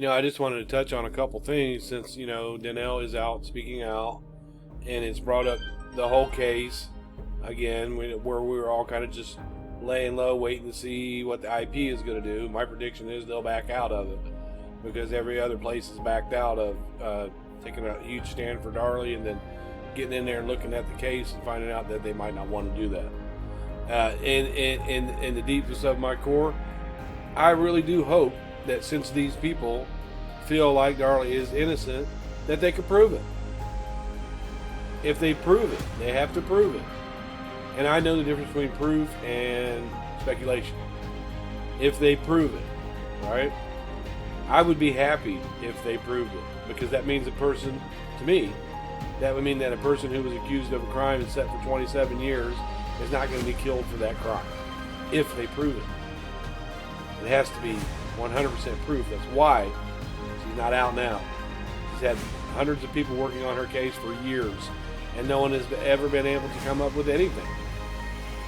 I just wanted to touch on a couple things since, Danelle is out speaking out, and it's brought up the whole case again, where we were all kind of just laying low, waiting to see what the IP is going to do. My prediction is they'll back out of it because every other place has backed out of taking a huge stand for Darlie and then getting in there and looking at the case and finding out that they might not want to do that. In the deepest of my core, I really do hope that since these people feel like Darlie is innocent, that they can prove it. If they prove it, they have to prove it. And I know the difference between proof and speculation. If they prove it, right? I would be happy if they proved it, because that means a person, to me, that would mean that a person who was accused of a crime and set for 27 years is not going to be killed for that crime, if they prove it. It has to be 100% proof. That's why she's not out now. She's had hundreds of people working on her case for years, and no one has ever been able to come up with anything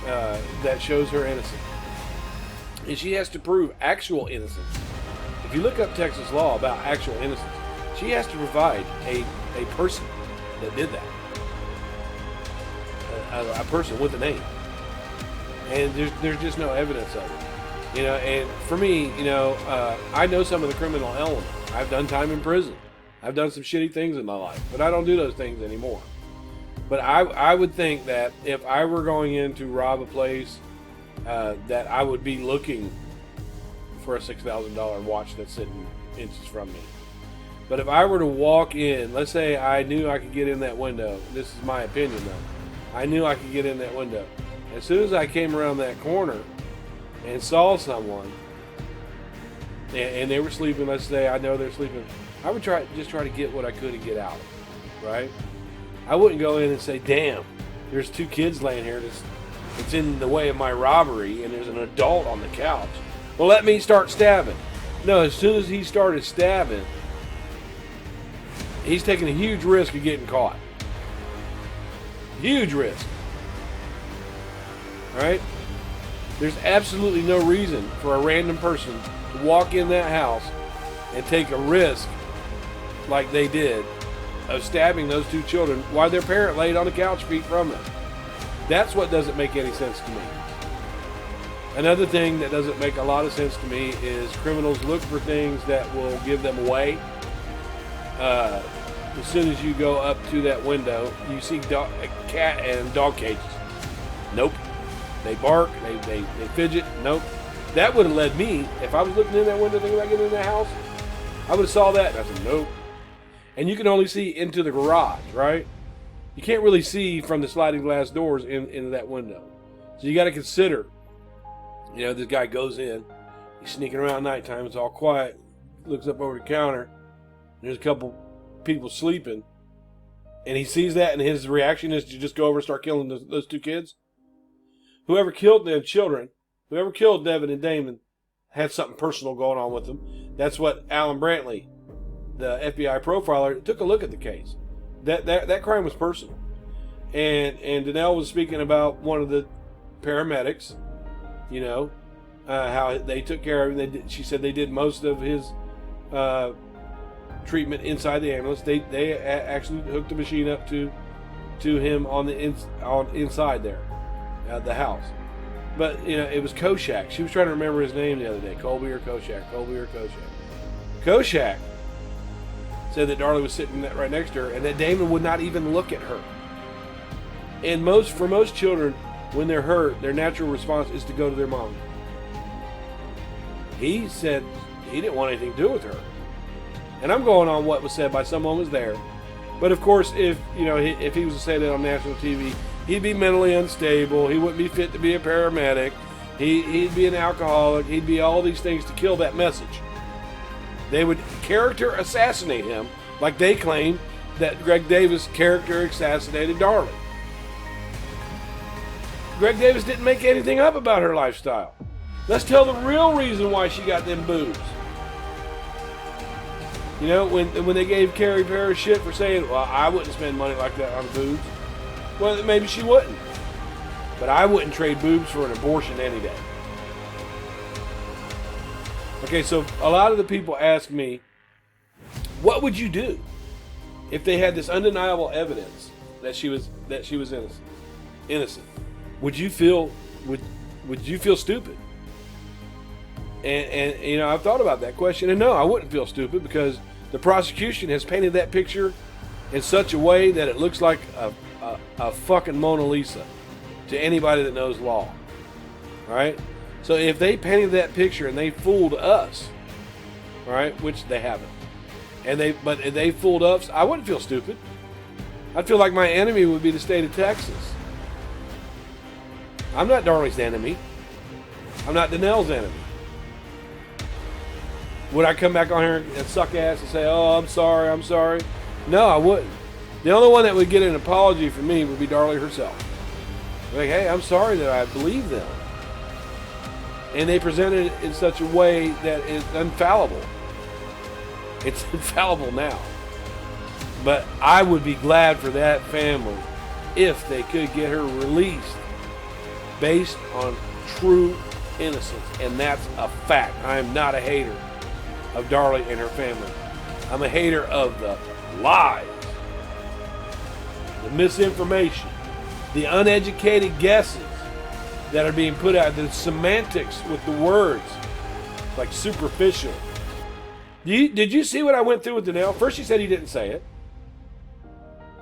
that shows her innocent. And she has to prove actual innocence. If you look up Texas law about actual innocence, she has to provide a person that did that. A person with a name. And there's just no evidence of it. And for me, I know some of the criminal element. I've done time in prison. I've done some shitty things in my life, but I don't do those things anymore. But I would think that if I were going in to rob a place, that I would be looking for a $6,000 watch that's sitting inches from me. But if I were to walk in, let's say I knew I could get in that window. This is my opinion, though. I knew I could get in that window. As soon as I came around that corner and saw someone, and they were sleeping, let's say I know they're sleeping, I would try to get what I could and get out, right? I wouldn't go in and say, damn, there's two kids laying here that's in the way of my robbery, and there's an adult on the couch. Well, let me start stabbing. No, as soon as he started stabbing, he's taking a huge risk of getting caught. Huge risk. All right? There's absolutely no reason for a random person to walk in that house and take a risk like they did of stabbing those two children while their parent laid on the couch feet from them. That's what doesn't make any sense to me. Another thing that doesn't make a lot of sense to me is criminals look for things that will give them away. As soon as you go up to that window, you see cat and dog cages. Nope. They bark, they fidget. Nope. That would have led me, if I was looking in that window thinking about getting in that house, I would have saw that and I said, nope. And you can only see into the garage, right? You can't really see from the sliding glass doors into that window. So you got to consider, this guy goes in, he's sneaking around at nighttime, it's all quiet, looks up over the counter, there's a couple people sleeping, and he sees that, and his reaction is to just go over and start killing those two kids. Whoever killed them children, whoever killed Devin and Damon, had something personal going on with them. That's what Alan Brantley, the FBI profiler, took a look at the case. That crime was personal. And Danelle was speaking about one of the paramedics, how they took care of him. She said they did most of his treatment inside the ambulance. They actually hooked the machine up to him on inside there, the house. But it was Koshak. She was trying to remember his name the other day. Colby or Koshak. Koshak said that Darlie was sitting right next to her, and that Damon would not even look at her. And for most children, when they're hurt, their natural response is to go to their mom. He said he didn't want anything to do with her. And I'm going on what was said by someone who was there. But of course, if he was to say that on national TV, he'd be mentally unstable. He wouldn't be fit to be a paramedic. He'd be an alcoholic. He'd be all these things to kill that message. They would character assassinate him, like they claim that Greg Davis character assassinated Darlie. Greg Davis didn't make anything up about her lifestyle. Let's tell the real reason why she got them boobs. When they gave Carrie Paris shit for saying, well, I wouldn't spend money like that on boobs. Well, maybe she wouldn't. But I wouldn't trade boobs for an abortion any day. Okay, so a lot of the people ask me, What would you do if they had this undeniable evidence that she was innocent? Would you feel stupid? And you know, I've thought about that question, and no, I wouldn't feel stupid, because the prosecution has painted that picture in such a way that it looks like a fucking Mona Lisa to anybody that knows law. All right? So if they painted that picture and they fooled us, all right, which they haven't, but if they fooled us, I wouldn't feel stupid. I'd feel like my enemy would be the state of Texas. I'm not Darlie's enemy. I'm not Danelle's enemy. Would I come back on here and suck ass and say, oh, I'm sorry? No, I wouldn't. The only one that would get an apology from me would be Darlie herself. Like, hey, I'm sorry that I believe them. And they presented it in such a way that is infallible. It's infallible now. But I would be glad for that family if they could get her released based on true innocence. And that's a fact. I am not a hater of Darlie and her family. I'm a hater of the lies, the misinformation, the uneducated guesses that are being put out, the semantics with the words, like superficial. Did you see what I went through with Danelle? First she said he didn't say it.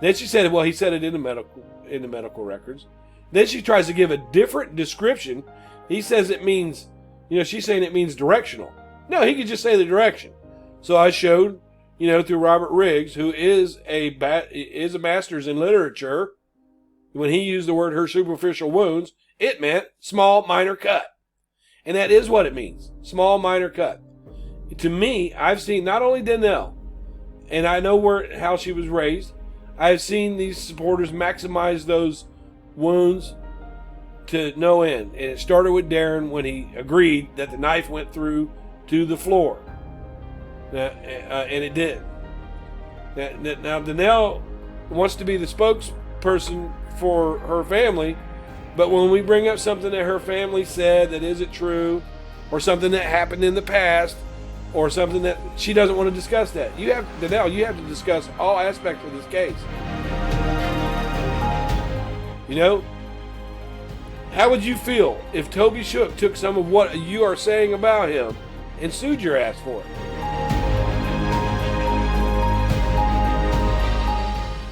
Then she said, well, he said it in the medical records. Then she tries to give a different description. He says it means, she's saying it means directional. No, he could just say the direction. So I showed, through Robert Riggs, who is a master's in literature, when he used the word her superficial wounds, it meant small minor cut. And that is what it means. Small minor cut. To me, I've seen not only Danelle, and I know how she was raised, I've seen these supporters maximize those wounds to no end. And it started with Darren when he agreed that the knife went through to the floor. And it did. Now, Danelle wants to be the spokesperson for her family, but when we bring up something that her family said that isn't true, or something that happened in the past, or something that she doesn't want to discuss, that Danelle, you have to discuss all aspects of this case. How would you feel if Toby Shook took some of what you are saying about him and sued your ass for it?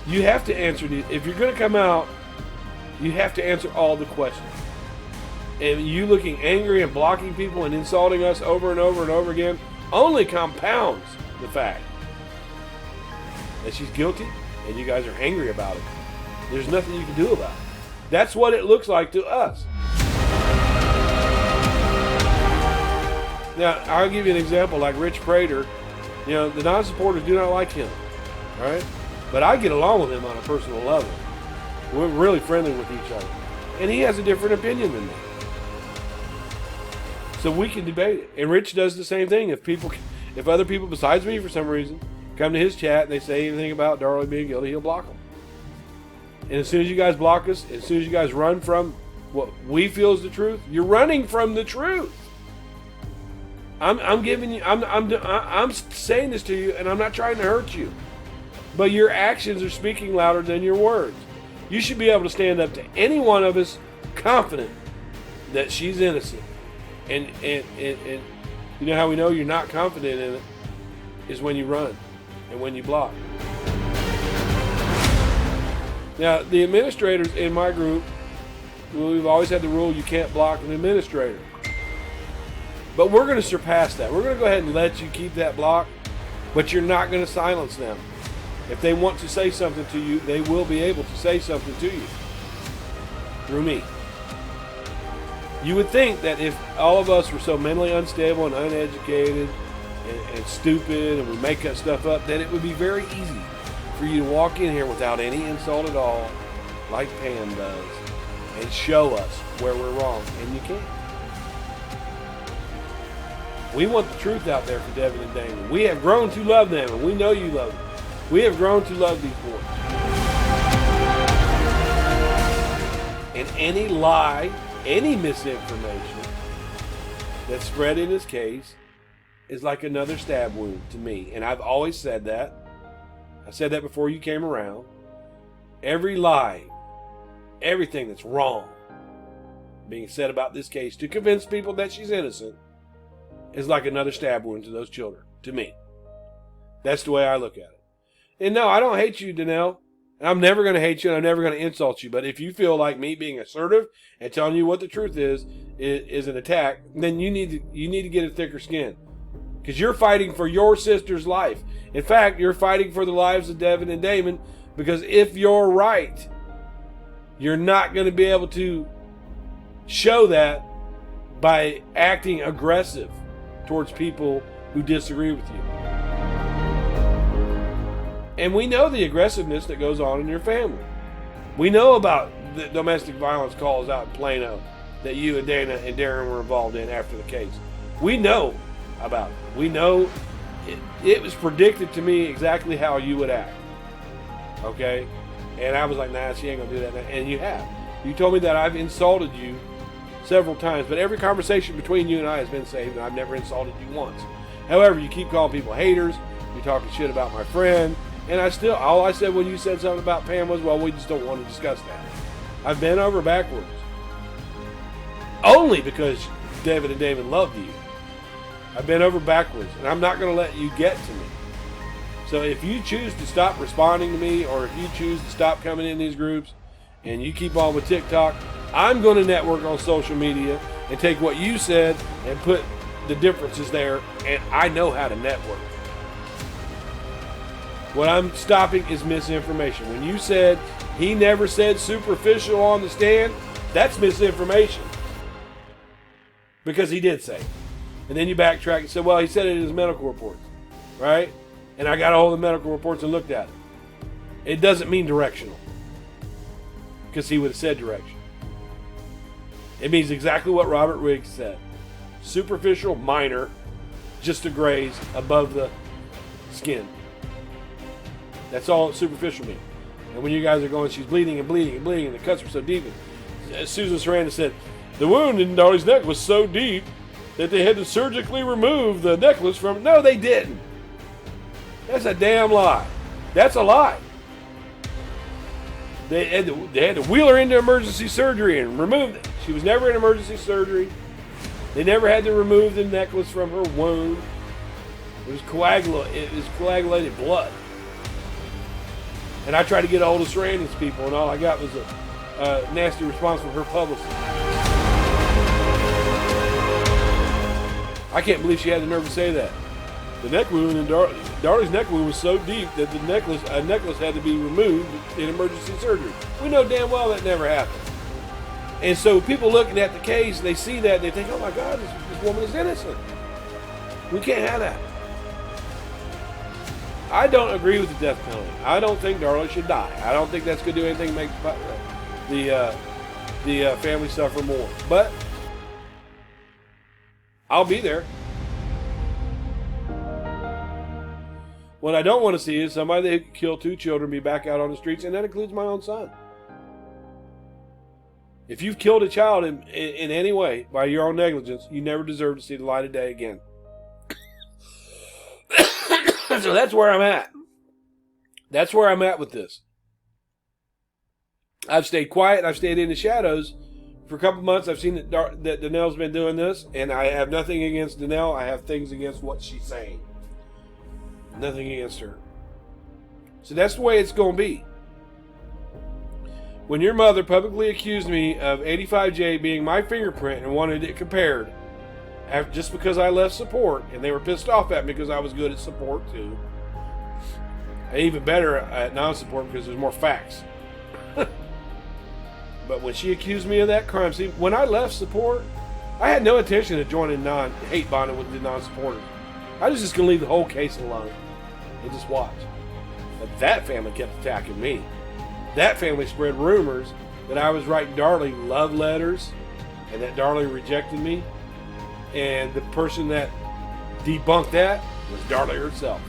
You have to answer these. If you're going to come out, you have to answer all the questions. And you looking angry and blocking people and insulting us over and over and over again only compounds the fact that she's guilty and you guys are angry about it. There's nothing you can do about it. That's what it looks like to us. Now, I'll give you an example like Rich Prater. The non-supporters do not like him. All right? But I get along with him on a personal level. We're really friendly with each other. And he has a different opinion than me. So we can debate it. And Rich does the same thing. If other people besides me for some reason come to his chat and they say anything about Darlie being guilty, he'll block them. And as soon as you guys block us, as soon as you guys run from what we feel is the truth, you're running from the truth. I'm saying this to you, and I'm not trying to hurt you. But your actions are speaking louder than your words. You should be able to stand up to any one of us confident that she's innocent. And you know how we know you're not confident in it is when you run and when you block. Now, the administrators in my group, we've always had the rule you can't block an administrator. But we're going to surpass that. We're going to go ahead and let you keep that block, but you're not going to silence them. If they want to say something to you, they will be able to say something to you through me. You would think that if all of us were so mentally unstable and uneducated and stupid and we make that stuff up, that it would be very easy for you to walk in here without any insult at all, like Pam does, and show us where we're wrong, and you can't. We want the truth out there for Devin and Damon. We have grown to love them, and we know you love them. We have grown to love these boys. And any lie, any misinformation that's spread in this case is like another stab wound to me. And I've always said that. I said that before you came around. Every lie, everything that's wrong being said about this case to convince people that she's innocent is like another stab wound to those children, to me. That's the way I look at it. And no, I don't hate you, Danelle. And I'm never going to hate you, and I'm never going to insult you. But if you feel like me being assertive and telling you what the truth is an attack, then you need to get a thicker skin. Because you're fighting for your sister's life. In fact, you're fighting for the lives of Devin and Damon, because if you're right, you're not going to be able to show that by acting aggressive towards people who disagree with you. And we know the aggressiveness that goes on in your family. We know about the domestic violence calls out in Plano that you and Dana and Darren were involved in after the case. We know about it. We know it was predicted to me exactly how you would act. Okay? And I was like, nah, she ain't going to do that. And you have. You told me that I've insulted you several times, but every conversation between you and I has been saved, and I've never insulted you once. However, you keep calling people haters. You're talking shit about my friend. And all I said when you said something about Pam was, well, we just don't want to discuss that. I've bent over backwards. Only because David and Damon loved you. I've bent over backwards, and I'm not going to let you get to me. So if you choose to stop responding to me, or if you choose to stop coming in these groups, and you keep on with TikTok, I'm going to network on social media and take what you said and put the differences there, and I know how to network. What I'm stopping is misinformation. When you said he never said superficial on the stand, that's misinformation. Because he did say it. And then you backtrack and said, well, he said it in his medical reports. Right? And I got all the medical reports and looked at it. It doesn't mean directional. Because he would have said direction. It means exactly what Robert Riggs said. Superficial, minor, just a graze above the skin. That's all superficial means. And when you guys are going, she's bleeding and bleeding and bleeding, and the cuts were so deep. And Susan Sarandon said, the wound in Darlie's neck was so deep that they had to surgically remove the necklace from... No, they didn't. That's a damn lie. That's a lie. They had to wheel her into emergency surgery and remove it. She was never in emergency surgery. They never had to remove the necklace from her wound. It was coagulated blood. And I tried to get a hold of Sarandon's people, and all I got was a nasty response from her publicist. I can't believe she had the nerve to say that. The neck wound in Darlie's neck wound was so deep that a necklace had to be removed in emergency surgery. We know damn well that never happened. And so people looking at the case, they see that, they think, oh my God, this woman is innocent. We can't have that. I don't agree with the death penalty. I don't think Darlie should die. I don't think that's going to do anything to make the family suffer more. But I'll be there. What I don't want to see is somebody that could kill 2 children be back out on the streets, and that includes my own son. If you've killed a child in any way by your own negligence, you never deserve to see the light of day again. So that's where I'm at. That's where I'm at with this. I've stayed quiet. I've stayed in the shadows for a couple months. I've seen that Danelle's been doing this, and I have nothing against Danelle. I have things against what she's saying. Nothing against her. So that's the way it's going to be. When your mother publicly accused me of 85J being my fingerprint and wanted it compared, just because I left support, and they were pissed off at me because I was good at support too, and even better at non-support because there's more facts. But when she accused me of that crime, see, when I left support, I had no intention of joining hate bonding with the non-supporters. I was just going to leave the whole case alone and just watch. But that family kept attacking me. That family spread rumors that I was writing Darlie love letters and that Darlie rejected me. And the person that debunked that was Darlie herself.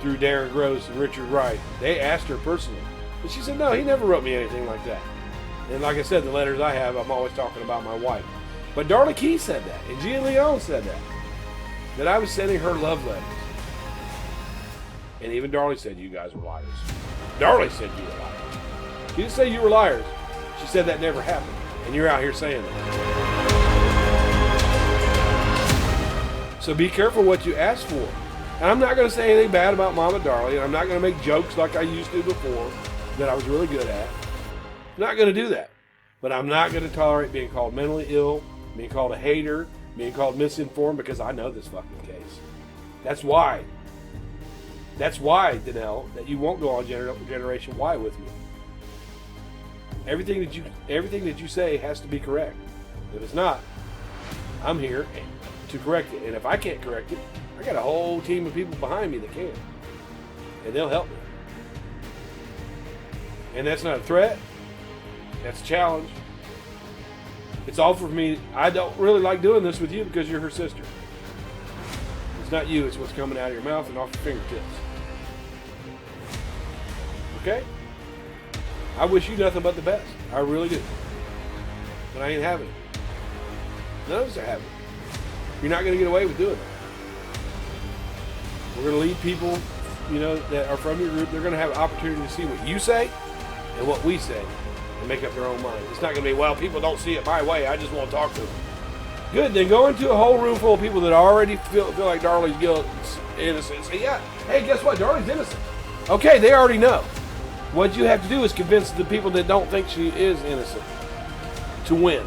Through Darren Gross and Richard Wright. They asked her personally. And she said, no, he never wrote me anything like that. And like I said, the letters I have, I'm always talking about my wife. But Darlie Key said that, and Gia Leone said that I was sending her love letters. And even Darlie said you guys were liars. Darlie said you were liars. She didn't say you were liars. She said that never happened. And you're out here saying that. So be careful what you ask for. And I'm not going to say anything bad about Mama Darlie, and I'm not going to make jokes like I used to before that I was really good at. I'm not going to do that. But I'm not going to tolerate being called mentally ill, being called a hater, being called misinformed, because I know this fucking case. That's why. That's why, Danelle, that you won't go on Generation Y with me. Everything that you say has to be correct. If it's not, I'm here to correct it. And if I can't correct it, I got a whole team of people behind me that can. And they'll help me. And that's not a threat. That's a challenge. It's all for me. I don't really like doing this with you because you're her sister. It's not you, it's what's coming out of your mouth and off your fingertips. Okay? I wish you nothing but the best. I really do. But I ain't having it. None of us are having it. You're not going to get away with doing it. We're going to lead people, that are from your group. They're going to have an opportunity to see what you say and what we say and make up their own mind. It's not going to be, well, people don't see it my way. I just want to talk to them. Good. Then go into a whole room full of people that already feel like Darlie's innocent. Say, yeah, hey, guess what? Darlie's innocent. Okay, they already know. What you have to do is convince the people that don't think she is innocent to win.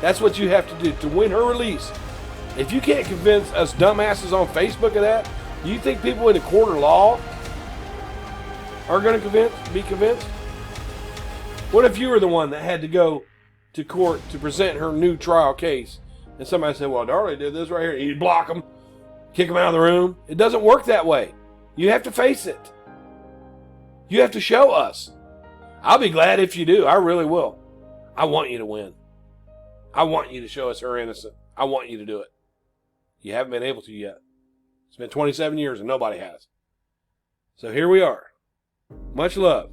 That's what you have to do, to win her release. If you can't convince us dumbasses on Facebook of that, you think people in the court of law are going to be convinced? What if you were the one that had to go to court to present her new trial case, and somebody said, well, Darlie did this right here, and you block them, kick them out of the room? It doesn't work that way. You have to face it. You have to show us. I'll be glad if you do. I really will. I want you to win. I want you to show us her innocent. I want you to do it. You haven't been able to yet. It's been 27 years and nobody has. So here we are. Much love.